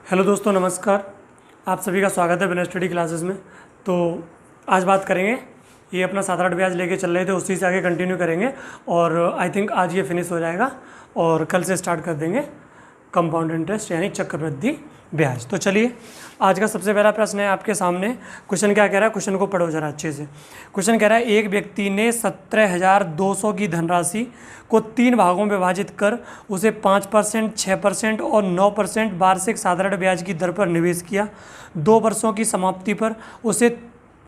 Hello दोस्तों, नमस्कार। आप सभी का स्वागत है बिना स्टडी क्लासेस में। तो आज बात करेंगे, ये अपना साधारण ब्याज लेके चल रहे थे, उसी से आगे कंटिन्यू करेंगे और आई थिंक आज ये फिनिश हो जाएगा और कल से स्टार्ट कर देंगे कंपाउंड इंटरेस्ट यानी चक्रवृद्धि ब्याज। तो चलिए, आज का सबसे पहला प्रश्न है आपके सामने। क्वेश्चन क्या कह रहा है, क्वेश्चन को पढ़ो जरा अच्छे से। क्वेश्चन कह रहा है, एक व्यक्ति ने 17,200 की धनराशि को 3 भागों में विभाजित कर उसे 5%, 6% और 9% वार्षिक साधारण ब्याज की दर पर निवेश किया। 2 वर्षों की समाप्ति पर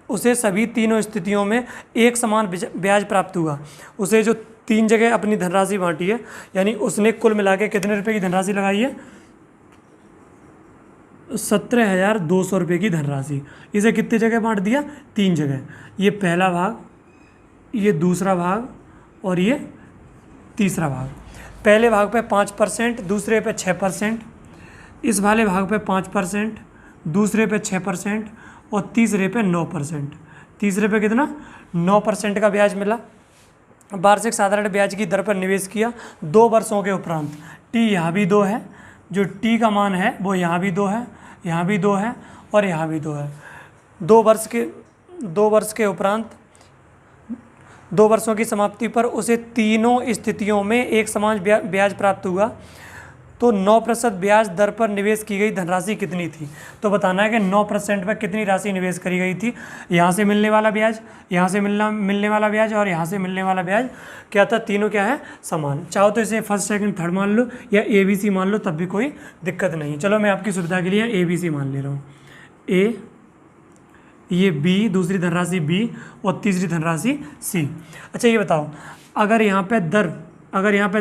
उसे सभी तीनों स्थितियों में एक समान ब्याज प्राप्त हुआ। उसे जो 3 जगह अपनी धनराशि बांटी है, यानी उसने कुल मिला के कितने रुपए की धनराशि लगाई है? 17,200 रुपये की धनराशि। इसे कितनी जगह बांट दिया? 3 जगह। ये पहला भाग, ये दूसरा भाग और ये तीसरा भाग। पहले भाग पे 5%, दूसरे पे 6%, इस वाले भाग पे 5%, दूसरे पे 6% और तीसरे पे 9%। तीसरे पे कितना? 9% का ब्याज मिला। वार्षिक साधारण ब्याज की दर पर निवेश किया 2 वर्षों के उपरांत। टी यहाँ भी 2 है, जो टी का मान है वो यहाँ भी 2 है, यहाँ भी 2 है और यहाँ भी 2 है। 2 वर्ष के उपरांत 2 वर्षों की समाप्ति पर उसे तीनों स्थितियों में एक समान ब्याज प्राप्त हुआ। तो 9% ब्याज दर पर निवेश की गई धनराशि कितनी थी? तो बताना है कि 9% पर कितनी राशि निवेश करी गई थी। यहाँ से मिलने वाला ब्याज, यहाँ से मिलने वाला ब्याज और यहाँ से मिलने वाला ब्याज क्या था? तीनों क्या है? समान। चाहो तो इसे फर्स्ट सेकंड थर्ड मान लो या ABC मान लो, तब भी कोई दिक्कत नहीं। चलो मैं आपकी सुविधा के लिए ABC मान ले रहा हूँ। A, ये B, दूसरी धनराशि B और तीसरी धनराशि C। अच्छा ये बताओ, अगर यहाँ पे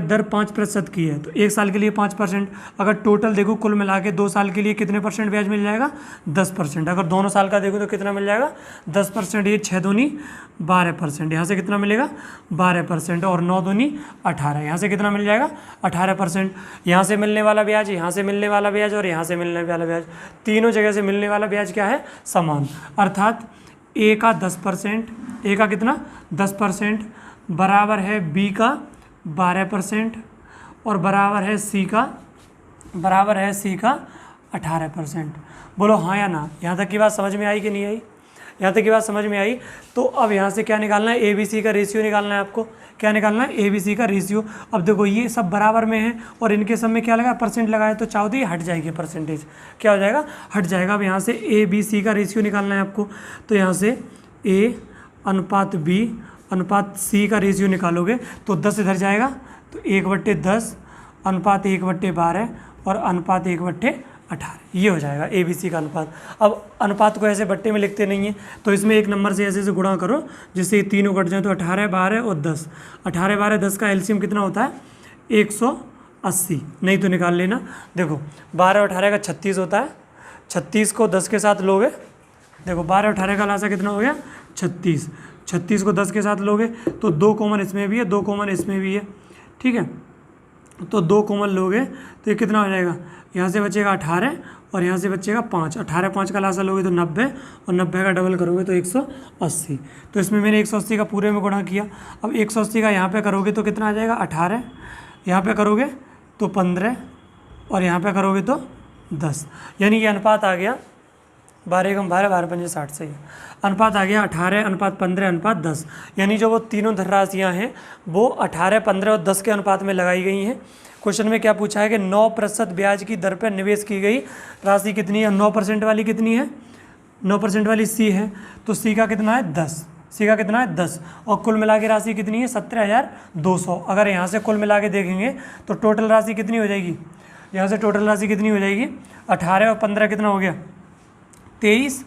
दर 5% की है तो 1 साल के लिए 5%। अगर टोटल देखो कुल मिला के 2 साल के लिए कितने परसेंट ब्याज मिल जाएगा? 10%। अगर दोनों साल का देखो तो कितना मिल जाएगा? 10%। ये 6 दूनी 12%। यहाँ से कितना मिलेगा? 12% और 9 दूनी 18। यहाँ से कितना मिल जाएगा? 18%। यहाँ से मिलने वाला ब्याज, यहाँ से मिलने वाला ब्याज और यहाँ से मिलने वाला ब्याज, तीनों जगह से मिलने वाला ब्याज क्या है? समान। अर्थात A का 10%, A का कितना? 10% बराबर है B का 12% और बराबर है C का 18%। बोलो हाँ या ना। यहाँ तक की बात समझ में आई कि नहीं आई? यहाँ तक की बात समझ में आई। तो अब यहाँ से क्या निकालना है? ABC का रेशियो निकालना है आपको। क्या निकालना है? ABC का रेशियो। अब देखो ये सब बराबर में है और इनके सब में क्या लगा? परसेंट लगाए तो चाहो तो ये हट जाएगी, परसेंटेज क्या हो जाएगा? हट जाएगा। अब यहाँ से ABC का रेशियो निकालना है आपको। तो यहाँ से A अनुपात B अनुपात C का रेशियो निकालोगे तो 10 इधर जाएगा तो 1/10 अनुपात 1/12 और अनुपात 1/18, ये हो जाएगा ABC का अनुपात। अब अनुपात को ऐसे बट्टे में लिखते नहीं है, तो इसमें एक नंबर से ऐसे गुणा करो जिससे ये तीनों कट जाए। तो 18, 12 और 10, 18, 12, 10 का एलसीएम कितना होता है? 180। नहीं तो निकाल लेना। देखो 12 और 18 का 36 होता है। 36 को 10 के साथ लोगे, देखो 12 और 18 का लासा कितना हो गया? 36। 36 को 10 के साथ लोगे तो 2 कॉमन इसमें भी है, 2 कॉमन इसमें भी है, ठीक है। तो 2 कॉमन लोगे तो ये कितना हो जाएगा? यहाँ से बचेगा 18 और यहाँ से बचेगा 5। 18, 5 का लासा लोगे तो 90 और 90 का डबल करोगे तो 180। तो इसमें मैंने 180 का पूरे में गुणा किया। अब 180 का यहाँ पे करोगे तो कितना आ जाएगा? 18। यहाँ पे करोगे तो 15 और यहाँ पे करोगे तो 10। यानी ये अनुपात आ गया 12 × 12, 12 × 5 60। सही है। अनुपात आ गया 18 अनुपात 15 अनुपात 10। यानी जो वो तीनों धनराशियाँ हैं वो 18, 15 और 10 के अनुपात में लगाई गई हैं। क्वेश्चन में क्या पूछा है कि 9% ब्याज की दर पर निवेश की गई राशि कितनी है? 9% वाली कितनी है? 9% वाली C है, तो C का कितना है? 10। C का कितना है? 10 और कुल मिला के राशि कितनी है? 17,200। अगर यहाँ से कुल मिला के देखेंगे तो टोटल राशि कितनी हो जाएगी? यहाँ से टोटल राशि कितनी हो जाएगी? 18 और 15 कितना हो गया? 23।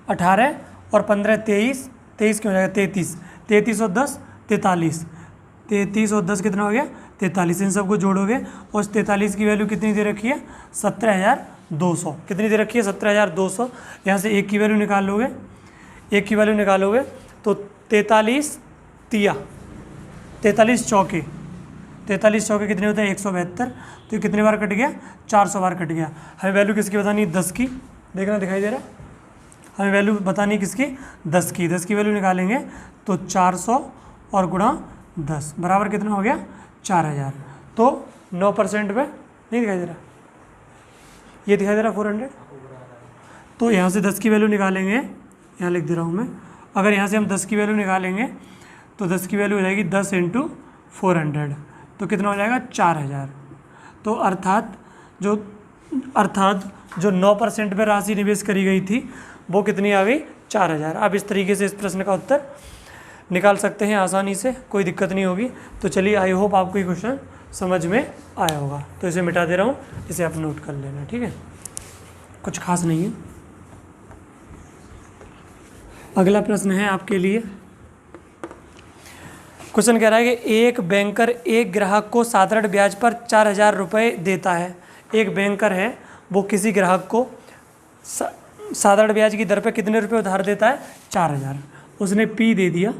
18 और 15 23, 23 क्यों हो जाएगा? 33। 33 और 10 43। 33 और 10 कितना हो गया? 43। इन सबको जोड़ोगे और उस 43 की वैल्यू कितनी दे रखी है? 17,200। कितनी दे रखी है? 17,200। यहाँ से 1 की वैल्यू निकाल लोगे, 1 की वैल्यू निकालोगे तो 43 तिया 43 चौके, 43 चौके कितने होते हैं? 172। तो ये कितने बार कट गया? 400 बार कट गया। हमें वैल्यू किसकी बतानी है? 10 की। देखना दिखाई दे रहा है? हमें वैल्यू बतानी किसकी? 10 की। 10 की वैल्यू निकालेंगे तो 400 और गुणा 10 बराबर कितना हो गया? 4000। तो 9% पे नहीं दिखाई दे रहा? ये दिखाई दे रहा 400। तो यहाँ से 10 की वैल्यू निकालेंगे, यहाँ लिख दे रहा हूँ मैं। अगर यहाँ से हम 10 की वैल्यू निकालेंगे तो 10 की वैल्यू हो जाएगी 10 × 400, तो कितना हो जाएगा 4000। तो अर्थात जो 9% पे राशि निवेश करी गई थी वो कितनी आ गई 4000। आप इस तरीके से इस प्रश्न का उत्तर निकाल सकते हैं आसानी से, कोई दिक्कत नहीं होगी। तो चलिए, आई होप आपको ये क्वेश्चन समझ में आया होगा। तो इसे मिटा दे रहा हूँ, इसे आप नोट कर लेना, ठीक है, कुछ खास नहीं है। अगला प्रश्न है आपके लिए। क्वेश्चन कह रहा है कि एक बैंकर एक ग्राहक को साधारण ब्याज पर 4000 रुपये देता है। एक बैंकर है, वो किसी ग्राहक को साधारण ब्याज की दर पे कितने रुपए उधार देता है 4000। उसने पी दे दिया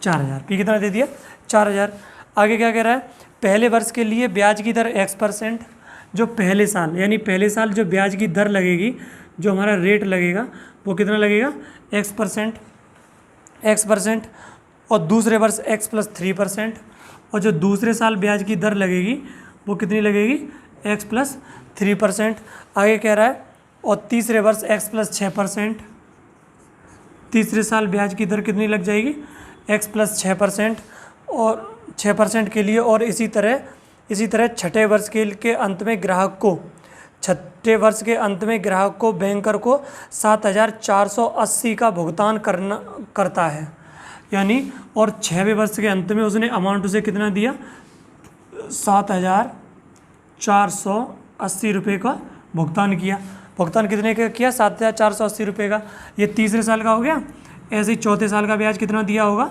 4000, पी कितना दे दिया 4000। आगे क्या कह रहा है, पहले वर्ष के लिए ब्याज की दर X%, जो पहले साल यानी पहले साल जो ब्याज की दर लगेगी, जो हमारा रेट लगेगा वो कितना लगेगा X%, और दूसरे वर्ष X + 3%, और जो दूसरे साल ब्याज की दर लगेगी वो कितनी लगेगी X + 3%। आगे कह रहा है और तीसरे वर्ष X + 6%, तीसरे साल ब्याज की दर कितनी लग जाएगी X + 6%, और 6% के लिए। और इसी तरह छठे वर्ष के अंत में ग्राहक को बैंकर को 7480 का भुगतान करता है, यानी और 6वें वर्ष के अंत में उसने अमाउंट उसे कितना दिया 7480 रुपये का भुगतान किया। भुगतान कितने का किया 7480 रुपये का। ये तीसरे साल का हो गया। ऐसे ही चौथे साल का ब्याज कितना दिया होगा,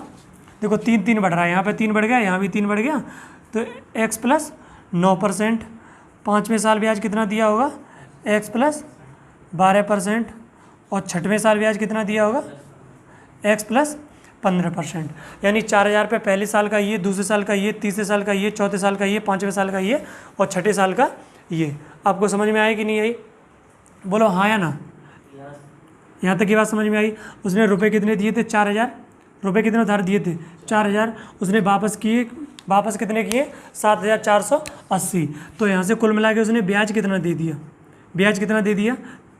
देखो 3 बढ़ रहा है, यहाँ पे 3 बढ़ गया, यहाँ भी 3 बढ़ गया, तो X + 9%। पाँचवें साल ब्याज कितना दिया होगा X + 12%, और छठवें साल ब्याज कितना दिया होगा X + 15%। यानी 4000 पे पहले साल का ये, दूसरे साल का ये, तीसरे साल का ये, चौथे साल का ये, पाँचवें साल का ये, और छठे साल का ये। आपको समझ में आई कि नहीं आई, बोलो हाँ या ना। यहाँ तक की बात समझ में आई। उसने रुपए कितने दिए थे 4000, रुपए कितने उधार दिए थे 4000, उसने वापस कितने किए 7480। तो यहाँ से कुल मिला के उसने ब्याज कितना दे दिया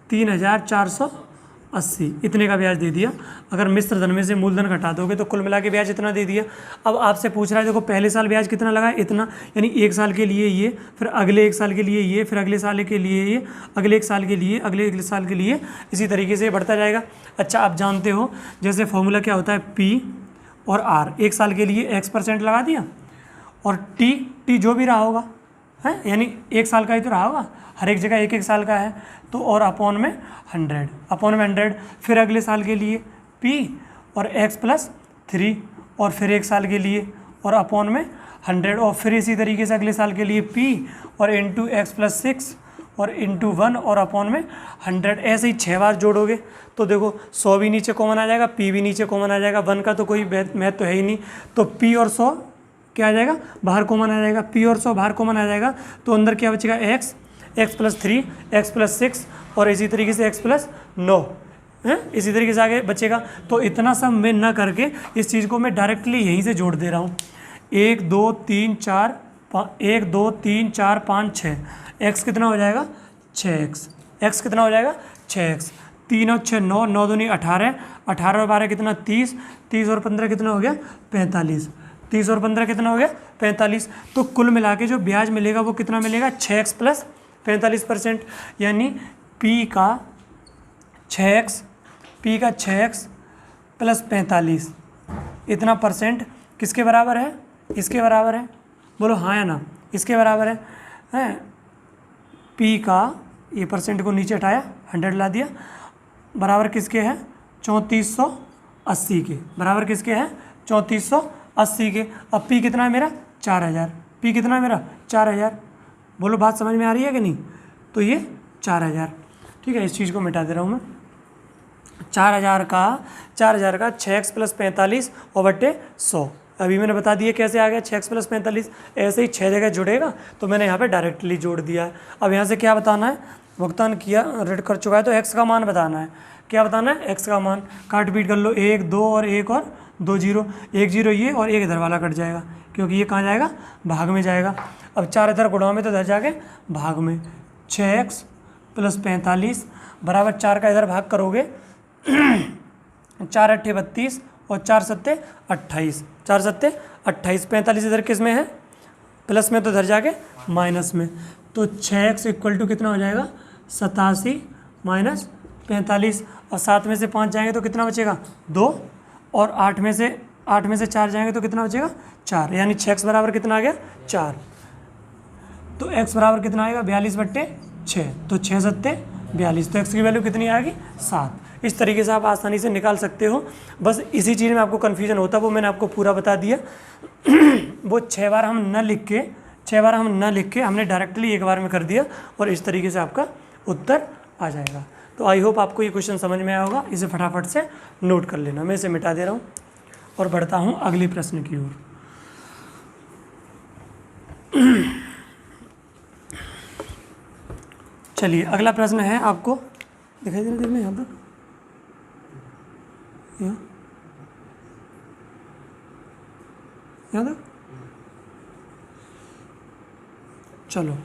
3480, इतने का ब्याज दे दिया। अगर मिश्र धन में से मूलधन घटा दोगे तो कुल मिला के ब्याज इतना दे दिया। अब आपसे पूछ रहा है, देखो पहले साल ब्याज कितना लगा इतना, यानी एक साल के लिए ये, फिर अगले एक साल के लिए ये, फिर अगले साल के लिए ये, अगले एक साल के लिए, अगले साल के लिए, इसी तरीके से बढ़ता जाएगा। अच्छा, आप जानते हो जैसे फॉर्मूला क्या होता है, P और R। एक साल के लिए X% लगा दिया, और T जो भी रहा होगा है, यानी एक साल का ही तो रहा होगा, हर एक जगह एक साल का है, तो और अपॉन में 100, फिर अगले साल के लिए P और X + 3, और फिर एक साल के लिए और अपॉन में 100, और फिर इसी तरीके से अगले साल के लिए P और इंटू X + 6 और इंटू 1 और अपॉन में 100। ऐसे ही 6 बार जोड़ोगे तो देखो 100 भी नीचे कॉमन आ जाएगा, P भी नीचे कॉमन आ जाएगा, 1 का तो कोई महत्व तो है ही नहीं, तो P और 100 क्या आ जाएगा बाहर कॉमन आ जाएगा, P और 100 बाहर कॉमन आ जाएगा, तो अंदर क्या बचेगा X + 3, X + 6 और इसी तरीके से X + 9 है, इसी तरीके से आगे बचेगा। तो इतना सब मैं ना करके इस चीज़ को मैं डायरेक्टली यहीं से जोड़ दे रहा हूँ। 1 2 3 4 5 6, X कितना हो जाएगा 6X, X कितना हो जाएगा 6X, 3 और 6 9, 9 दूनी 18, 18 और 12 कितना 30, 30 और 15 कितना हो गया 45, 30 और 15 कितना हो गया 45। तो कुल मिला के जो ब्याज मिलेगा वो कितना मिलेगा 6X + 45%, यानी P का 6X + 45 इतना % किसके बराबर है, इसके बराबर है, बोलो हाँ या ना, इसके बराबर है। P का ये % को नीचे हटाया 100 ला दिया, बराबर किसके है 3480 के, बराबर किसके है 3480 के। अब P कितना है मेरा 4000, P कितना है मेरा 4000, बोलो बात समझ में आ रही है कि नहीं। तो ये 4000, ठीक है, इस चीज़ को मिटा दे रहा हूँ मैं। 4000 का 6X + 45 और बट्टे 100, अभी मैंने बता दिया कैसे आ गया 6X + 45, ऐसे ही 6 जगह जुड़ेगा तो मैंने यहाँ पे डायरेक्टली जोड़ दिया है। अब यहाँ से क्या बताना है, भुगतान किया रेट कर चुका है तो X का मान बताना है, क्या बताना है X का मान, काट पीट कर लो 1 2 और 1 और 2 0, 1 0 ये और 1 इधर वाला कट जाएगा, क्योंकि ये कहाँ जाएगा भाग में जाएगा। अब 4 इधर गुणा में तो इधर जाके भाग में, 6x प्लस 45 बराबर 4 का इधर भाग करोगे 4 अट्ठे 32 और 4 सत्ते 28, 4 सत्ते 28, 45 इधर किस में है, प्लस में, तो इधर जाके माइनस में, तो 6x इक्वल टू कितना हो जाएगा 87 माइनस 45, और 7 में से 5 जाएंगे तो कितना बचेगा 2, और 8 में से 4 जाएंगे तो कितना बचेगा 4, यानी 6x बराबर कितना आ गया 4। तो x बराबर कितना आएगा 42/6, तो 6 सत्ते 42, तो x की वैल्यू कितनी आएगी 7। इस तरीके से आप आसानी से निकाल सकते हो। बस इसी चीज़ में आपको कन्फ्यूजन होता है, वो मैंने आपको पूरा बता दिया। वो 6 बार हम न लिख के हमने डायरेक्टली एक बार में कर दिया, और इस तरीके से आपका उत्तर आ जाएगा। तो आई होप आपको ये क्वेश्चन समझ में आया होगा। इसे फटाफट से नोट कर लेना। मैं इसे मिटा दे रहा हूँ और बढ़ता हूँ अगले प्रश्न की ओर। चलिए अगला प्रश्न है, आपको दिखाई दे रहा है यहाँ तक, यहाँ तक। चलो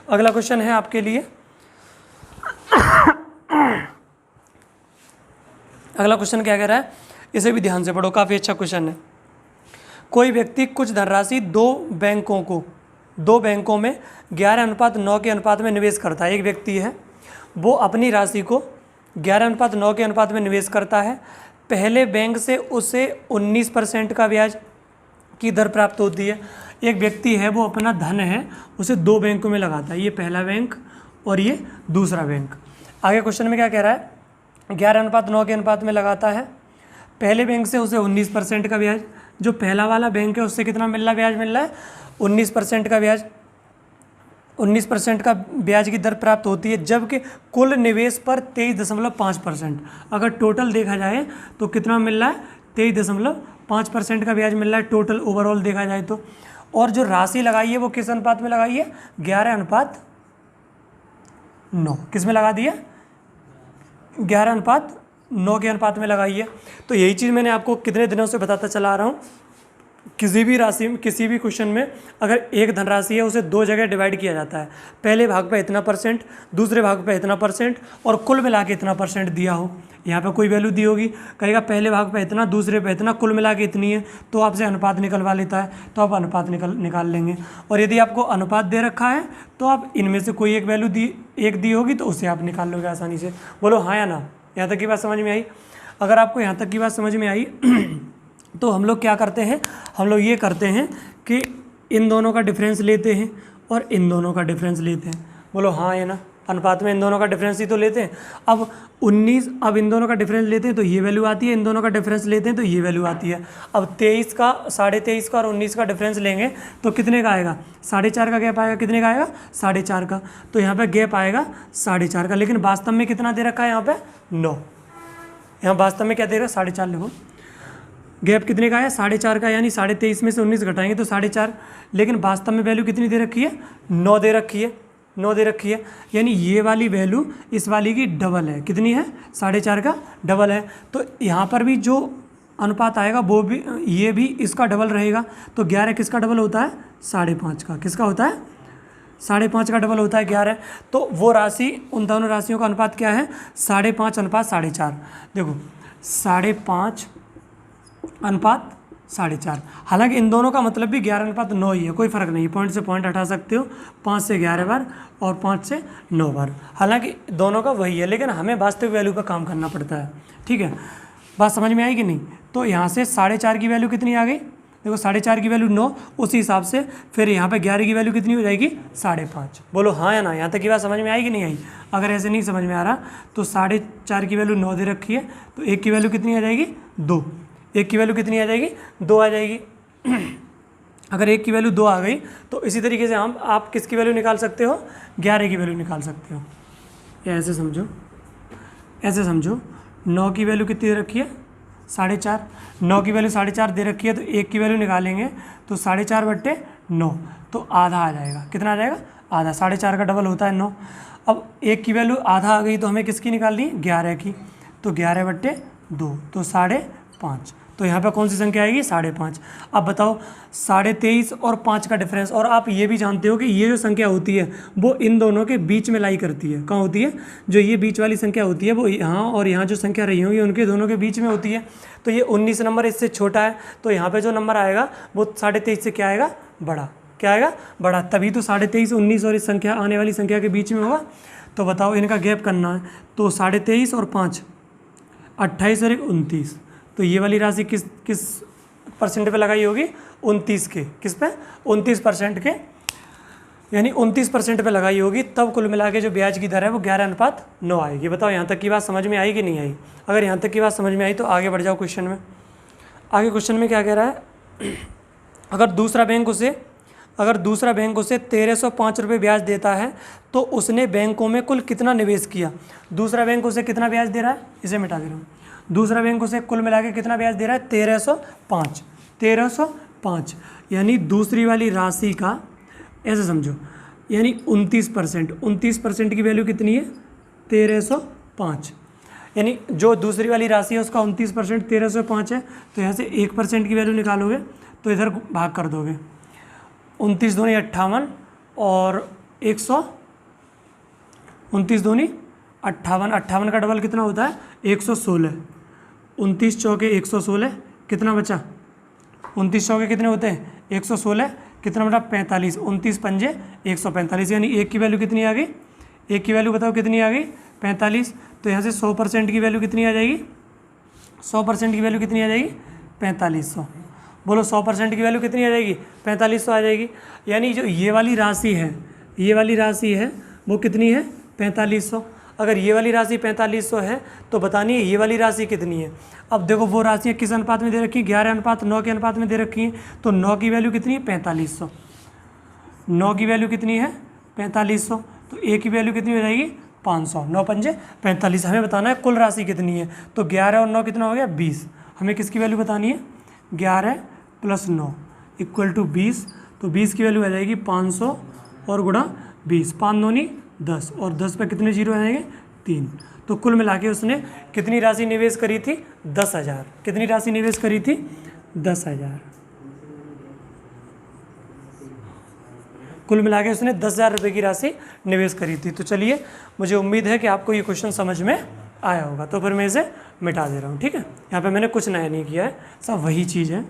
अगला क्वेश्चन है आपके लिए। अगला क्वेश्चन क्या कह रहा है, इसे भी ध्यान से पढ़ो, काफ़ी अच्छा क्वेश्चन है। कोई व्यक्ति कुछ धनराशि दो बैंकों में 11:9 के अनुपात में निवेश करता है। एक व्यक्ति है, वो अपनी राशि को 11:9 के अनुपात में निवेश करता है। पहले बैंक से उसे 19% का ब्याज की दर प्राप्त होती है। एक व्यक्ति है, वो अपना धन है उसे 2 बैंकों में लगाता है, ये पहला बैंक और ये दूसरा बैंक। आगे क्वेश्चन में क्या कह रहा है, 11:9 के अनुपात में लगाता है। पहले बैंक से उसे 19% का ब्याज, जो पहला वाला बैंक है उससे कितना मिल रहा है, ब्याज मिल रहा है 19% का ब्याज, 19% का ब्याज की दर प्राप्त होती है। जबकि कुल निवेश पर 23.5%, अगर टोटल देखा जाए तो कितना मिल रहा है 23.5% का ब्याज मिल रहा है टोटल ओवरऑल देखा जाए तो। और जो राशि लगाई है वो किस अनुपात में लगाई है, 11:9, किस में लगा दिया, 11:9 के अनुपात में लगाई है। तो यही चीज़ मैंने आपको कितने दिनों से बताता चला आ रहा हूँ। किसी भी राशि में, किसी भी क्वेश्चन में अगर एक धनराशि है उसे 2 जगह डिवाइड किया जाता है, पहले भाग पे इतना %, दूसरे भाग पे इतना %, और कुल मिला के इतना % दिया हो। यहाँ पे कोई वैल्यू दी होगी, कहेगा पहले भाग पे इतना, दूसरे पे इतना, कुल मिला के इतनी है, तो आपसे अनुपात निकलवा लेता है, तो आप अनुपात निकाल लेंगे। और यदि आपको अनुपात दे रखा है तो आप इनमें से कोई एक वैल्यू दी होगी तो उसे आप निकाल लोगे आसानी से। बोलो हाँ या ना, यहाँ तक की बात समझ में आई। अगर आपको यहाँ तक की बात समझ में आई तो हम लोग क्या करते हैं, हम लोग ये करते हैं कि इन दोनों का डिफरेंस लेते हैं और इन दोनों का डिफरेंस लेते हैं। बोलो हाँ या ना, अनुपात में इन दोनों का डिफरेंस ही तो लेते हैं। अब इन दोनों का डिफरेंस लेते हैं तो ये वैल्यू आती है, इन दोनों का डिफरेंस लेते हैं तो ये वैल्यू आती है। अब 23 का, 23.5 का और 19 का डिफरेंस लेंगे तो कितने का आएगा, 4.5 का गैप आएगा। कितने का आएगा, 4.5 का। तो यहाँ पे गैप आएगा 4.5 का, लेकिन वास्तव में कितना दे रखा है यहाँ पे 9। यहाँ वास्तव में क्या दे रहा है, 4.5 लिखो। गैप कितने का है, 4.5 का, यानी 23.5 में से 19 घटाएंगे तो 4.5, लेकिन वास्तव में वैल्यू कितनी दे रखी है, 9 दे रखी है, 9 दे रखी है। यानी ये वाली वैल्यू इस वाली की डबल है। कितनी है, 4.5 का डबल है। तो यहाँ पर भी जो अनुपात आएगा वो भी, ये भी इसका डबल रहेगा। तो 11 किसका डबल होता है, 5.5 का। किसका होता है, 5.5 का डबल होता है 11। तो वो राशि, उन दोनों राशियों का अनुपात क्या है, 5.5 अनुपात 4.5। देखो 5.5 अनुपात 4.5। हालांकि इन दोनों का मतलब भी 11:9 ही है, कोई फ़र्क नहीं है, पॉइंट से पॉइंट हटा सकते हो, 5 से 11 बार और 5 से 9 बार। हालांकि दोनों का वही है, लेकिन हमें वास्तविक वैल्यू पर काम करना पड़ता है। ठीक है, बात समझ में आई कि नहीं। तो यहाँ से 4.5 की वैल्यू कितनी आ गई, देखो 4.5 की वैल्यू 9, उसी हिसाब से फिर यहाँ पे 11 की वैल्यू कितनी हो जाएगी, 5.5। बोलो हाँ या ना, यहाँ तक की बात समझ में आई कि नहीं आई। अगर ऐसे नहीं समझ में आ रहा तो 4.5 की वैल्यू 9 दे रखी है, तो 1 की वैल्यू कितनी आ जाएगी, 2। 1 की वैल्यू कितनी आ जाएगी, 2 आ जाएगी। अगर 1 की वैल्यू 2 आ गई तो इसी तरीके से आप किसकी वैल्यू निकाल सकते हो, 11 की वैल्यू निकाल सकते हो। या ऐसे समझो, 9 की वैल्यू कितनी दे रखी है, 4.5। 9 की वैल्यू 4.5 दे रखी है, तो 1 की वैल्यू निकालेंगे तो 4.5/9, तो आधा आ जाएगा। कितना आ जाएगा, आधा। 4.5 का डबल होता है 9। अब 1 की वैल्यू आधा आ गई तो हमें किसकी निकालनी है, 11 की। तो 11/2, तो 5.5। तो यहाँ पे कौन सी संख्या आएगी 5.5। अब बताओ 23.5 और 5 का डिफरेंस, और आप ये भी जानते हो कि ये जो संख्या होती है वो इन दोनों के बीच में लाई करती है। कहाँ होती है? जो ये बीच वाली संख्या होती है वो यहाँ और यहाँ जो संख्या रही होगी उनके दोनों के बीच में होती है। तो ये 19 नंबर इससे छोटा है, तो यहाँ पे जो नंबर आएगा वो 23.5 से क्या आएगा? बड़ा। क्या आएगा? बड़ा। तभी तो 23.5 19 और इस संख्या आने वाली संख्या के बीच में होगा। तो बताओ इनका गैप करना है, तो 23.5 और 5 28 और 1 29। तो ये वाली राशि किस किस परसेंट पे लगाई होगी? 29 के। किस पे? 29% के, यानी 29% पे लगाई होगी। तब कुल मिला के जो ब्याज की दर है वो 11:9 आएगी। बताओ यहाँ तक की बात समझ में आई कि नहीं आई? अगर यहाँ तक की बात समझ में आई तो आगे बढ़ जाओ क्वेश्चन में। आगे क्वेश्चन में क्या कह रहा है? अगर दूसरा बैंक उसे 1305 रुपये ब्याज देता है तो उसने बैंकों में कुल कितना निवेश किया? दूसरा बैंक उसे कितना ब्याज दे रहा है? इसे मिटा दे रहा हूँ। दूसरा बैंक उसे कुल मिला के कितना ब्याज दे रहा है? 1305। यानी दूसरी वाली राशि का, ऐसे समझो, यानी 29% की वैल्यू कितनी है? 1305। यानी जो दूसरी वाली राशि है उसका 29% 1305 है। तो यहाँ से 1% की वैल्यू निकालोगे तो इधर भाग कर दोगे। 29 दूनी 58 और 100, 29 दूनी 58, 58 का डबल कितना होता है? 116। 29 चौके 116, कितना बचा? 29 चौके कितने होते हैं? 116, कितना बचा? 45। 29 पंजे 145, यानी एक की वैल्यू कितनी आ गई? एक की वैल्यू बताओ कितनी आ गई? 45। तो यहाँ से 100% की वैल्यू कितनी आ जाएगी? 100% की वैल्यू कितनी आ जाएगी? 4500। बोलो 100% की वैल्यू कितनी आ जाएगी? 4500 आ जाएगी। यानी जो ये वाली राशि है वो कितनी है? 4500। अगर ये वाली राशि 4500 है तो बतानी है ये वाली राशि कितनी है। अब देखो वो राशियाँ किस अनुपात में दे रखी हैं? 11:9 के अनुपात में दे रखी हैं। तो 9 की वैल्यू कितनी है? 4500। 9 की वैल्यू कितनी है? 4500। तो ए की वैल्यू कितनी हो जाएगी? 500। 9 पंजे 45। हमें बताना है कुल राशि कितनी है। तो 11 और 9 कितना हो गया? 20। हमें किसकी वैल्यू बतानी है? 11 + 9 = 20। तो 20 की वैल्यू आ जाएगी 500 और गुणा 20। 5 दूनी 10 और 10 पे कितने जीरो आएंगे? 3। तो कुल मिला के उसने कितनी राशि निवेश करी थी? 10,000। कितनी राशि निवेश करी थी? 10,000। कुल मिला के उसने 10,000 रुपये की राशि निवेश करी थी। तो चलिए, मुझे उम्मीद है कि आपको ये क्वेश्चन समझ में आया होगा। तो फिर मैं इसे मिटा दे रहा हूँ। ठीक है, यहाँ पे मैंने कुछ नया नहीं किया है, सब वही चीज़ है।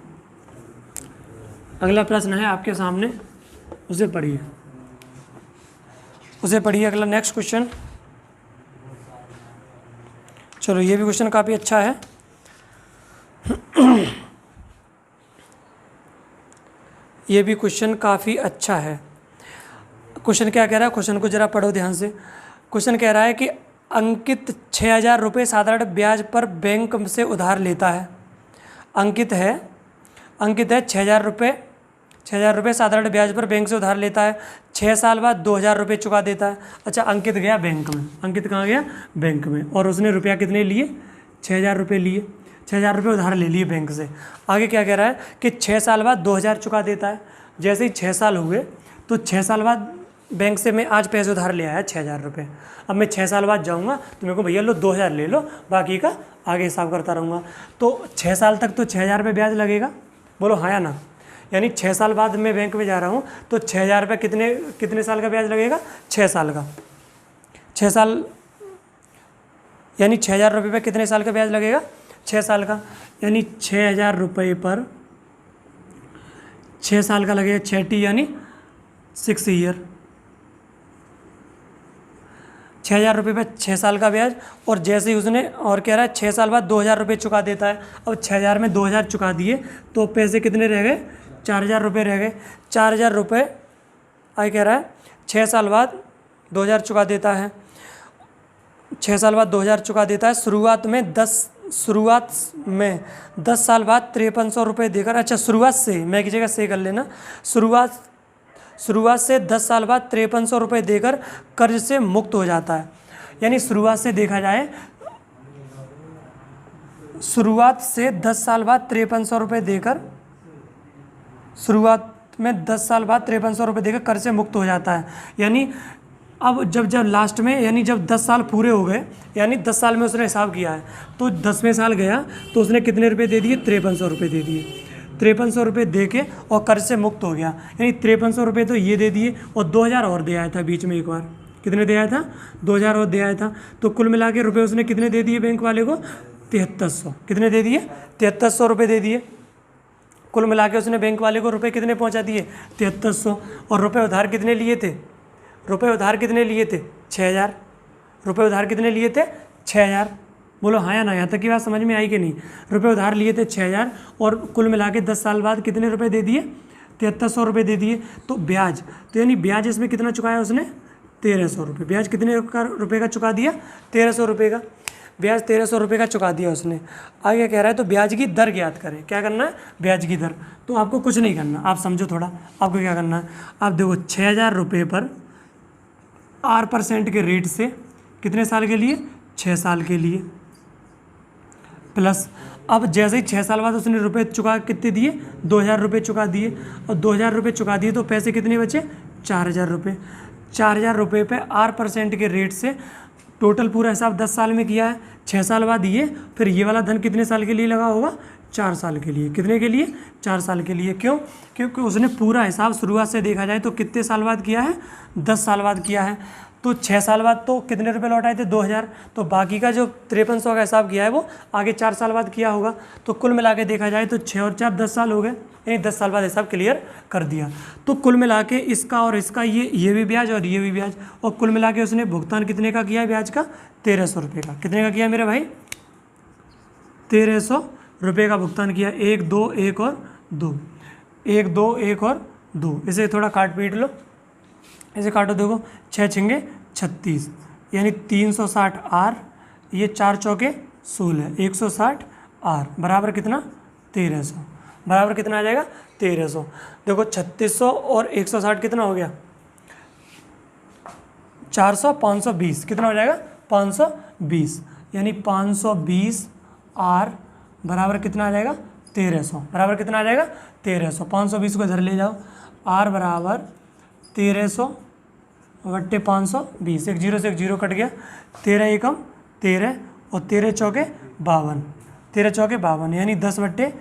अगला प्रश्न है आपके सामने, उसे पढ़िए। अगला नेक्स्ट क्वेश्चन। चलो, ये भी क्वेश्चन काफ़ी अच्छा है। ये भी क्वेश्चन काफ़ी अच्छा है। क्वेश्चन क्या कह रहा है? क्वेश्चन को जरा पढ़ो ध्यान से। क्वेश्चन कह रहा है कि अंकित 6,000 रुपये साधारण ब्याज पर बैंक से उधार लेता है। अंकित है 6,000 रुपये साधारण ब्याज पर बैंक से उधार लेता है। 6 साल बाद 2,000 रुपये चुका देता है। अच्छा, अंकित गया बैंक में। अंकित कहाँ गया? बैंक में। और उसने रुपया कितने लिए? 6,000 रुपये लिए। 6,000 रुपये उधार ले लिए बैंक से। आगे क्या कह रहा है कि 6 साल बाद 2,000 चुका देता है। जैसे ही 6 साल हुए तो 6 साल बाद बैंक से मैं आज पैसे उधार ले आया 6,000 रुपये। अब मैं 6 साल बाद जाऊंगा तो मेरे को भैया लो 2,000 ले लो, बाकी का आगे हिसाब करता रहूँगा। तो 6 साल तक तो 6,000 रुपये ब्याज लगेगा। बोलो हाँ या ना? यानी 6 साल बाद मैं बैंक में जा रहा हूँ तो 6,000 रुपये कितने साल का ब्याज लगेगा? 6 साल का। 6 साल यानी 6,000 रुपये पर कितने साल का ब्याज लगेगा? 6 साल का। यानी 6,000 रुपये पर 6 साल का लगेगा। 6T यानी 6 ईयर। 6,000 रुपये पर 6 साल का ब्याज। और जैसे ही उसने और कह रहा है 6 साल बाद 2,000 रुपये चुका देता है। अब 6,000 में 2,000 चुका दिए तो पैसे कितने रह गए? 4,000 रुपये रह गए। 4,000 रुपये आगे कह रहा है 6 साल बाद 2,000 चुका देता है। 6 साल बाद 2,000 चुका देता है। शुरुआत में 10 साल बाद 5300 रुपये देकर, अच्छा शुरुआत से, मैं की जगह से कर लेना, शुरुआत से 10 साल बाद 5300 रुपये देकर कर्ज से मुक्त हो जाता है। यानी शुरुआत से देखा जाए, शुरुआत से 10 साल बाद 5300 रुपये देकर, शुरुआत में 10 साल बाद 5300 रुपये देकर कर्ज से मुक्त हो जाता है। यानी अब जब लास्ट में यानी जब 10 साल पूरे हो गए, यानी 10 साल में उसने हिसाब किया है, तो 10वें साल गया तो उसने कितने रुपए दे दिए, 5300 रुपये दे दिए। 5300 रुपये दे के और कर्ज से मुक्त हो गया, यानी 5300 रुपये तो ये दे दिए और 2000 और दे आया था बीच में एक बार। कितने दे आया था, 2000 और दे आया था। तो कुल मिला के रुपये उसने कितने दे दिए बैंक वाले को, 7300। कितने दे दिए, 7300 रुपये दे दिए। कुल मिला के उसने बैंक वाले को रुपये कितने पहुंचा दिए, 7300। और रुपये उधार कितने लिए थे, रुपये उधार कितने लिए थे, 6000। रुपये उधार कितने लिए थे, 6000। बोलो हाँ या ना, यहाँ तक की बात समझ में आई कि नहीं। रुपये उधार लिए थे 6000 और कुल मिला के 10 साल बाद कितने रुपये दे दिए, 7300 रुपये दे दिए। तो ब्याज, तो यानी ब्याज इसमें कितना चुकाया उसने, 1300 रुपये। ब्याज कितने रुपये का चुका दिया, 1300 रुपये का। ब्याज 1300 रुपये का चुका दिया उसने। आगे कह रहा है तो ब्याज की दर ज्ञात करें। क्या करना है, ब्याज की दर। तो आपको कुछ नहीं करना, आप समझो थोड़ा, आपको क्या करना है। आप देखो 6000 रुपये पर 8% के रेट से कितने साल के लिए, 6 साल के लिए, प्लस अब जैसे ही 6 साल बाद उसने रुपये चुका कितने दिए, 2000 रुपये चुका दिए। और 2000 रुपये चुका दिए तो पैसे कितने बचे, 4000 रुपये। 4000 रुपये पे 8% के रेट से टोटल पूरा हिसाब 10 साल में किया है। 6 साल बाद ये, फिर ये वाला धन कितने साल के लिए लगा होगा, 4 साल के लिए। कितने के लिए, 4 साल के लिए। क्यों, क्योंकि उसने पूरा हिसाब शुरुआत से देखा जाए तो कितने साल बाद किया है, 10 साल बाद किया है। तो 6 साल बाद तो कितने रुपए लौटाए थे, 2000। तो बाकी का जो 5300 का हिसाब किया है वो आगे 4 साल बाद किया होगा। तो कुल मिला के देखा जाए तो 6 और 4 10 साल हो गए, यानी 10 साल बाद हिसाब क्लियर कर दिया। तो कुल मिला के इसका और इसका ये भी ब्याज और ये भी ब्याज, और कुल मिला के उसने भुगतान कितने का किया है ब्याज का, 1300 रुपये का। कितने का किया मेरे भाई, 1300 रुपये का भुगतान किया। 1 2 1 और 2, 1 2 1 और 2। इसे थोड़ा काट पीट लो, इसे काटो। देखो 6 छिंगे 36, यानी 360 आर, ये 4 चौके 16, 160 आर बराबर कितना, 1300। बराबर कितना आ जाएगा, 1300। देखो 3600 और 160 कितना हो गया, 400, 520 कितना हो जाएगा, 520, यानी 520 आर बराबर कितना आ जाएगा, 1300। बराबर कितना आ जाएगा, 1300। 520 को इधर ले जाओ, आर बराबर 1300 बट्टे 520, एक जीरो से एक जीरो कट गया। 13 एकम 13 और 13 चौके 52, 13 चौके 52, यानी 10/4।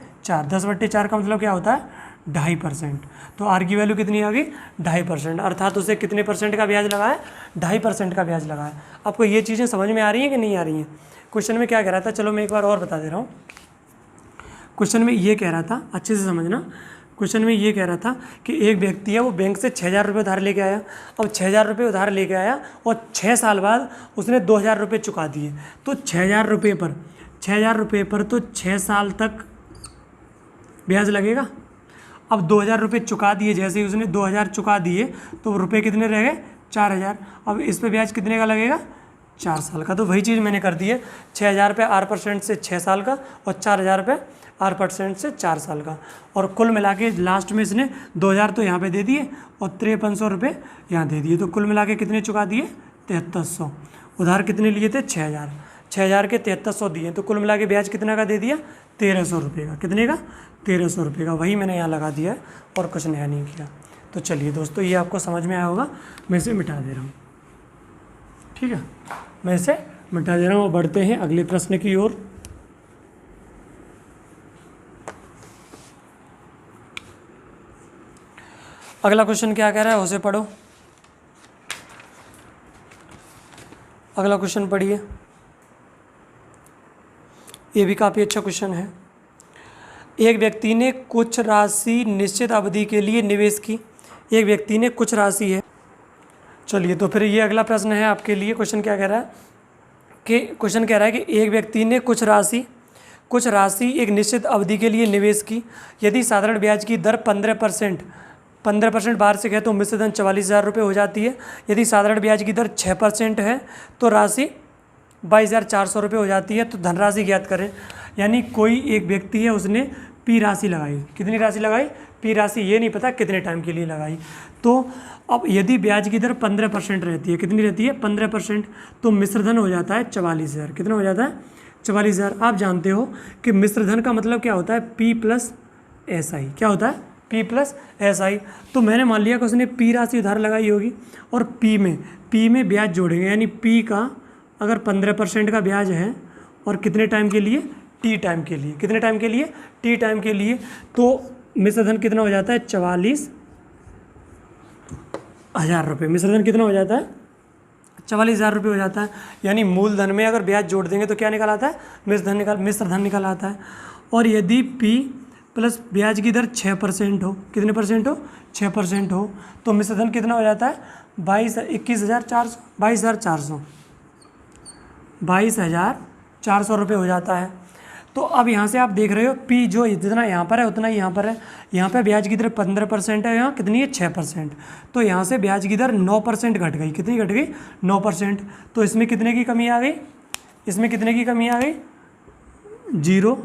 10/4 का मतलब क्या होता है, 2.5%। तो आर की वैल्यू कितनी आ गई, 2.5%। अर्थात उसे कितने परसेंट का ब्याज लगा है, 2.5% का ब्याज लगा है। आपको ये चीज़ें समझ में आ रही हैं कि नहीं आ रही हैं। क्वेश्चन में क्या कह रहा था, चलो मैं एक बार और बता दे रहा हूँ। क्वेश्चन में ये कह रहा था, अच्छे से समझना। क्वेश्चन में ये कह रहा था कि एक व्यक्ति है वो बैंक से 6000 रुपये उधार लेके आया। अब 6000 रुपये उधार लेके आया और 6 साल बाद उसने 2000 रुपये चुका दिए। तो 6000 रुपये पर तो 6 साल तक ब्याज लगेगा। अब 2000 रुपये चुका दिए, जैसे ही उसने 2000 चुका दिए तो रुपये कितने रह गए, 4000। अब इस पे ब्याज कितने का लगेगा, 4 साल का। तो वही चीज़ मैंने कर दी है, 6000 पे 8% से 6 साल का और 4000 पे 8% से 4 साल का। और कुल मिला के लास्ट में इसने 2000 तो यहाँ पे दे दिए और 5300 रुपये यहाँ दे दिए। तो कुल मिला के कितने चुका दिए, 7300। उधार कितने लिए थे, 6000। 6000 के 7300 दिए, तो कुल मिला के ब्याज कितना का दे दिया, 1300 रुपये का। कितने का, 1300 रुपये का। वही मैंने यहाँ लगा दिया है और कुछ नया नहीं किया। तो चलिए दोस्तों, ये आपको समझ में आया होगा। मैं इसे मिटा दे रहा हूँ, ठीक है, मैं इसे मिटा दे रहा हूँ। बढ़ते हैं अगले प्रश्न की ओर। अगला क्वेश्चन क्या कह रहा है, उसे पढ़ो। अगला क्वेश्चन पढ़िए, ये भी काफ़ी अच्छा क्वेश्चन है। एक व्यक्ति ने कुछ राशि निश्चित अवधि के लिए निवेश की। एक व्यक्ति ने कुछ राशि है, चलिए तो फिर ये अगला प्रश्न है आपके लिए। क्वेश्चन क्या कह रहा है कि एक व्यक्ति ने कुछ राशि एक निश्चित अवधि के लिए निवेश की। यदि साधारण ब्याज की दर 15% बाहर से कहे तो मिश्र धन 44,000 रुपये हो जाती है। यदि साधारण ब्याज की दर 6% है तो राशि 22,400 रुपये हो जाती है। तो धनराशि ज्ञात करें। यानी कोई एक व्यक्ति है, उसने पी राशि लगाई। कितनी राशि लगाई, पी राशि, ये नहीं पता कितने टाइम के लिए लगाई। तो अब यदि ब्याज की दर 15% रहती है, कितनी रहती है, 15%, तो मिश्र धन हो जाता है 44,000। कितना हो जाता है, 44,000। आप जानते हो कि मिश्र धन का मतलब क्या होता है, P + SI। क्या होता है, पी प्लस एस आई। तो मैंने मान लिया कि उसने पी राशि उधार लगाई होगी और पी में ब्याज जोड़ेंगे, यानी पी का अगर 15% का ब्याज है और कितने टाइम के लिए, टी टाइम के लिए, कितने टाइम के लिए, टी टाइम के लिए, तो मिश्र धन कितना हो जाता है 44,000 रुपये। मिश्र धन कितना हो जाता है 44,000 रुपये हो जाता है। यानी मूलधन में अगर ब्याज जोड़ देंगे तो क्या निकल आता है, मिश्र धन निकल आता है। और यदि पी प्लस ब्याज की दर 6% हो, कितने परसेंट हो, 6% हो, तो मिश्र धन कितना हो जाता है 22,400 रुपये हो जाता है। तो अब यहाँ से आप देख रहे हो पी जो जितना यहाँ पर है उतना ही यहाँ पर है। यहाँ पे ब्याज की दर 15% है, यहाँ कितनी है 6%। तो यहाँ से ब्याज की दर 9% घट गई, कितनी घट गई 9%। तो इसमें कितने की कमी आ गई, इसमें कितने की कमी आ गई 0,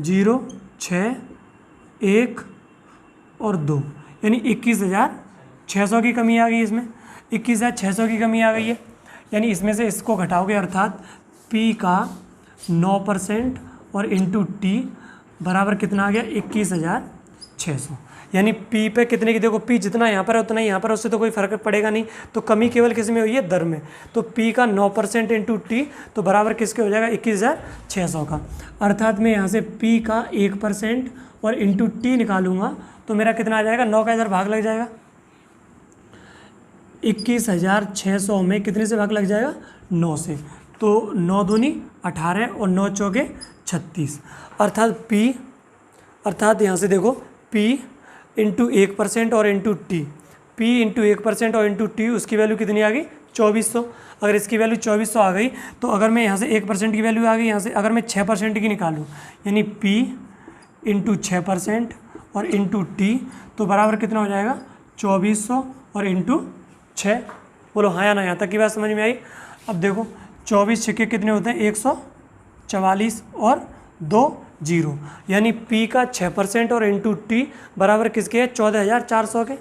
0, 6, 1 और 2, यानी 21,600 की कमी आ गई। इसमें 21,600 की कमी आ गई है। यानी इसमें से इसको घटाओगे अर्थात पी का 9% और इंटू टी बराबर कितना आ गया 21,600। यानी पी पे कितने की, देखो पी जितना यहाँ पर है उतना ही यहाँ पर, उससे तो कोई फर्क पड़ेगा नहीं। तो कमी केवल किस में हुई है, दर में। तो पी का 9% इंटू टी तो बराबर किसके हो जाएगा 21,600 का। अर्थात मैं यहाँ से पी का 1% और इंटू टी निकालूंगा तो मेरा कितना आ जाएगा, 9 का इधर भाग लग जाएगा, 21,600 में कितने से भाग लग जाएगा 9 से। तो 9 दूनी 18 और 9 चौके 36। अर्थात यहाँ से देखो P इंटू 1% और इंटू टी, P इंटू 1% और इंटू टी, उसकी वैल्यू कितनी आ गई 2400। अगर इसकी वैल्यू 2400 आ गई तो अगर मैं यहाँ से 1% की वैल्यू आ गई, यहाँ से अगर मैं 6% की निकालूँ, यानी P इंटू 6% और इंटू टी तो बराबर कितना हो जाएगा 2400 और इंटू 6। बोलो हाँ या ना, यहाँ तक की बात समझ में आई। अब देखो 24 छक्के कितने होते हैं 144 और 2 0, यानी P का 6% और इंटू टी बराबर किसके है 14,400 के।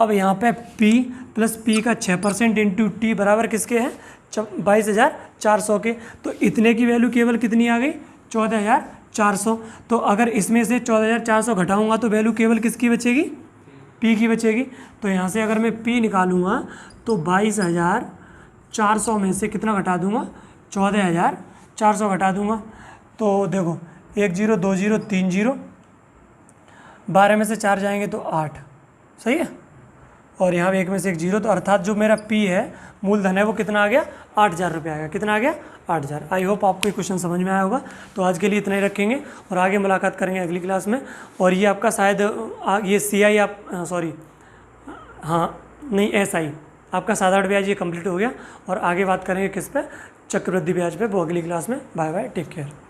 अब यहाँ पे P प्लस P का 6% इंटू टी बराबर किसके हैं 22,400 के। तो इतने की वैल्यू केवल कितनी आ गई 14,400। तो अगर इसमें से 14,400 घटाऊंगा तो वैल्यू केवल किसकी बचेगी, P की बचेगी। तो यहाँ से अगर मैं P निकालूंगा तो 22,400 में से कितना घटा दूंगा 14,400 घटा दूंगा। तो देखो 1 0 2 0 3 0, 12 में से 4 जाएंगे तो 8, सही है। और यहाँ 1 में से 1 0, तो अर्थात जो मेरा P है मूलधन है वो कितना आ गया 8,000 रुपये आ गया। कितना आ गया 8,000। आई होप आपको ये क्वेश्चन समझ में आया होगा। तो आज के लिए इतना ही रखेंगे और आगे मुलाकात करेंगे अगली क्लास में। और ये आपका शायद ये CI आप सॉरी हाँ नहीं SI आपका साधारण ब्याज ये कंप्लीट हो गया और आगे बात करेंगे किस पे, चक्रवृद्धि ब्याज पे, वो अगली क्लास में। Bye bye, take care.